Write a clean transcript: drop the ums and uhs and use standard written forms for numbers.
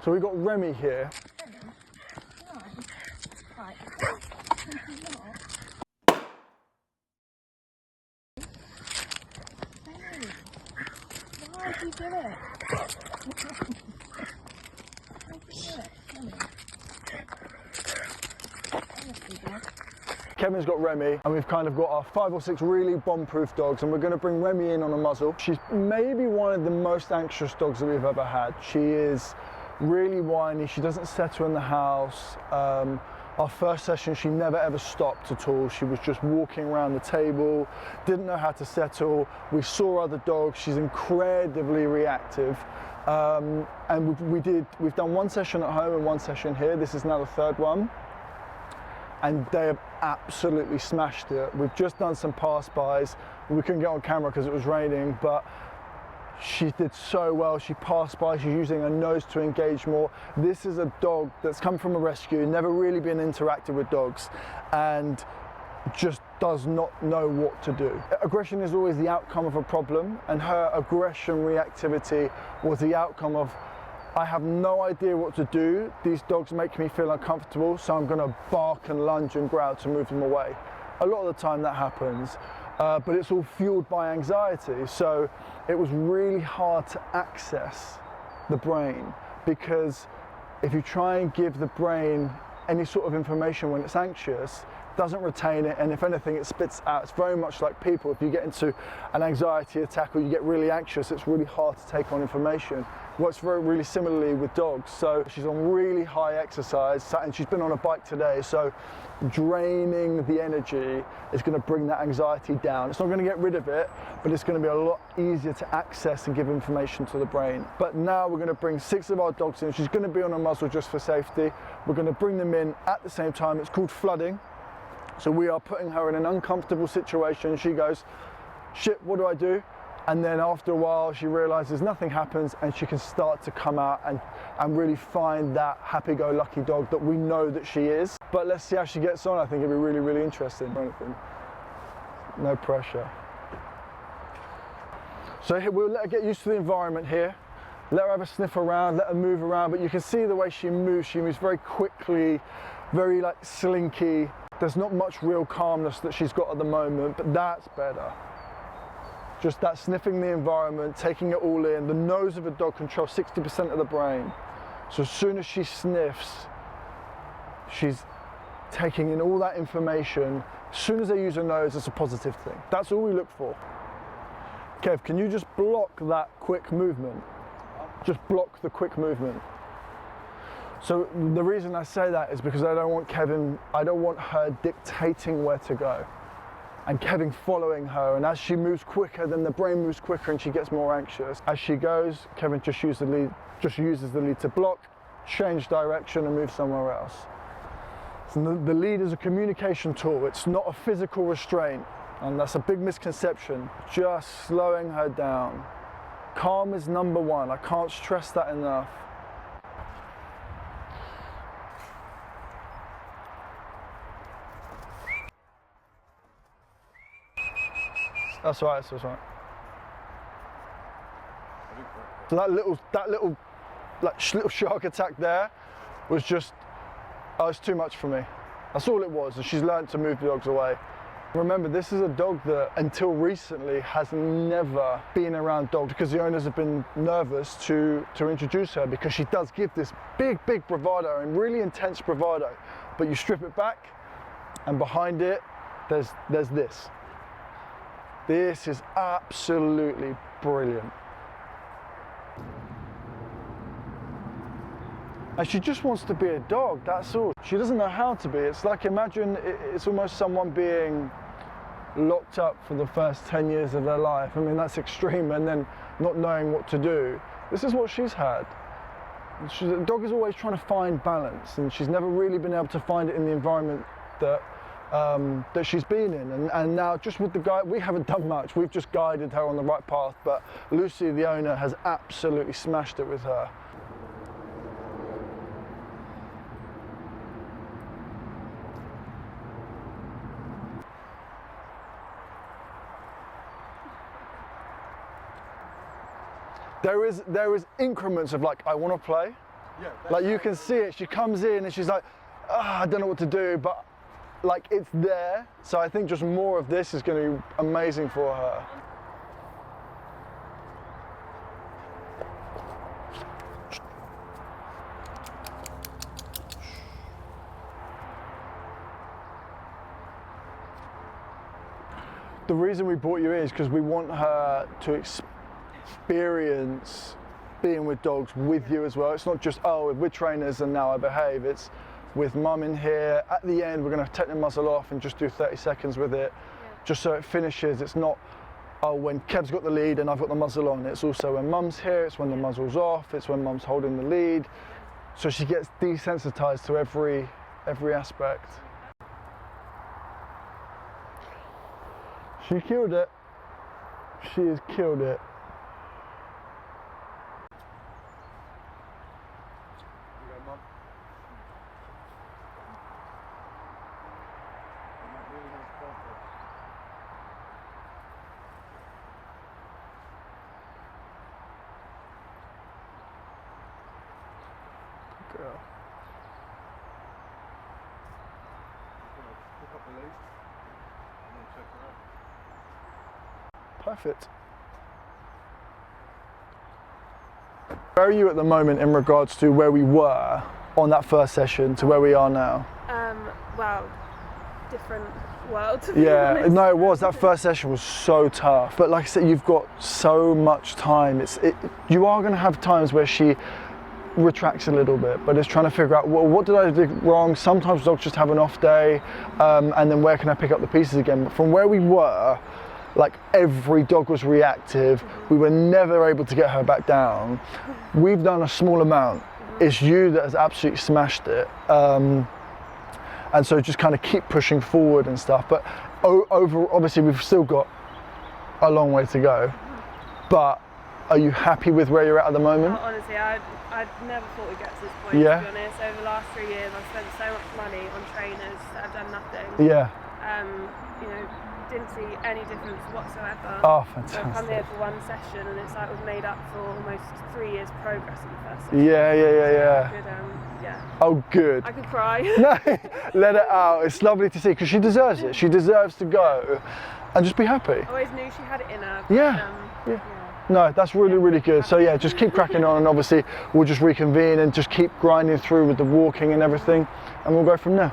So we've got Remy here. Right. Why did you do it? Kevin's got Remy, and we've kind of got our 5 or 6 really bomb-proof dogs, and we're going to bring Remy in on a muzzle. She's maybe one of the most anxious dogs that we've ever had. She is really whiny, she doesn't settle in the house. Our first session, she never ever stopped at all. She was just walking around the table, didn't know how to settle. We saw other dogs, she's incredibly reactive. And we've done 1 session at home and 1 session here. This is now the 3rd one. And they have absolutely smashed it. We've just done some pass-bys. We couldn't get on camera because it was raining, but she did so well. She passed by, she's using her nose to engage more. This is a dog that's come from a rescue, never really been interacted with dogs, and just does not know what to do. Aggression is always the outcome of a problem, and her aggression reactivity was the outcome of, I have no idea what to do. These dogs make me feel uncomfortable, so I'm gonna bark and lunge and growl to move them away. A lot of the time that happens, but it's all fueled by anxiety. So it was really hard to access the brain, because if you try and give the brain any sort of information when it's anxious, it doesn't retain it, and if anything, it spits out. It's very much like people. If you get into an anxiety attack or you get really anxious, it's really hard to take on information. It works really similarly with dogs. So she's on really high exercise, and she's been on a bike today, so draining the energy is going to bring that anxiety down. It's not going to get rid of it, but it's going to be a lot easier to access and give information to the brain. But now we're going to bring 6 of our dogs in. She's going to be on a muzzle just for safety. We're going to bring them in at the same time. It's called flooding. So we are putting her in an uncomfortable situation. She goes, shit, what do I do? And then after a while, she realizes nothing happens, and she can start to come out and really find that happy-go-lucky dog that we know that she is. But let's see how she gets on. I think it'll be really, really interesting. No pressure. So here, we'll let her get used to the environment here. Let her have a sniff around, let her move around, but you can see the way she moves very quickly, very like slinky. There's not much real calmness that she's got at the moment, but that's better. Just that sniffing the environment, taking it all in. The nose of a dog controls 60% of the brain. So as soon as she sniffs, she's taking in all that information. As soon as they use her nose, it's a positive thing. That's all we look for. Kev, can you just block that quick movement? Just block the quick movement. So the reason I say that is because I don't want her dictating where to go, and Kevin following her, and as she moves quicker, then the brain moves quicker and she gets more anxious. As she goes, Kevin just uses the lead to block, change direction and move somewhere else. So the lead is a communication tool, it's not a physical restraint, and that's a big misconception. Just slowing her down. Calm is number 1, I can't stress that enough. That's right, that's right. So that little shark attack there was just, oh, it's too much for me. That's all it was, and she's learned to move the dogs away. Remember, this is a dog that until recently has never been around dogs, because the owners have been nervous to introduce her, because she does give this big bravado and really intense bravado. But you strip it back, and behind it, there's this. This is absolutely brilliant. And she just wants to be a dog, that's all. She doesn't know how to be. It's like, imagine it's almost someone being locked up for the first 10 years of their life. I mean, that's extreme, and then not knowing what to do. This is what she's had. The dog is always trying to find balance, and she's never really been able to find it in the environment that she's been in, and now just with the guide, we haven't done much, we've just guided her on the right path, but Lucy, the owner, has absolutely smashed it with her. There is increments of like, I want to play, Like you can see it, she comes in and she's like, I don't know what to do, but like it's there. So I think just more of this is going to be amazing for her. The reason we brought you is because we want her to experience being with dogs with you as well. It's not just, oh, we're trainers and now I behave. It's with mum in here. At the end, we're going to take the muzzle off and just do 30 seconds with it, just so it finishes. It's not, oh, when Kev's got the lead and I've got the muzzle on. It's also when mum's here, it's when the muzzle's off, it's when mum's holding the lead. So she gets desensitized to every aspect. She killed it. She has killed it. Good girl. Pick up the lead and then check her out. Perfect. Where are you at the moment in regards to where we were on that first session to where we are now? Well, different world to be Yeah, honest. no, it was. That first session was so tough. But like I said, you've got so much time. You are going to have times where she retracts a little bit, but it's trying to figure out, well, what did I do wrong? Sometimes dogs just have an off day, and then where can I pick up the pieces again? But from where we were, like every dog was reactive. We were never able to get her back down. We've done a small amount. It's you that has absolutely smashed it. And so just kind of keep pushing forward and stuff. But over, obviously we've still got a long way to go. But are you happy with where you're at the moment? Oh, honestly, I never thought we'd get to this point, Yeah. to be honest. Over the last 3 years, I've spent so much money on trainers that have done nothing. Yeah. You know, didn't see any difference whatsoever. Oh, So I've come fantastic. here for one session and it's like we've made up for almost 3 years progress in the first session. Yeah. Good, yeah. Oh, good. I could cry. No, let it out. It's lovely to see because she deserves it. She deserves to go and just be happy. I always knew she had it in her. But, Yeah. No, that's really, really good. So yeah, just keep cracking on and obviously we'll just reconvene and just keep grinding through with the walking and everything and we'll go from there.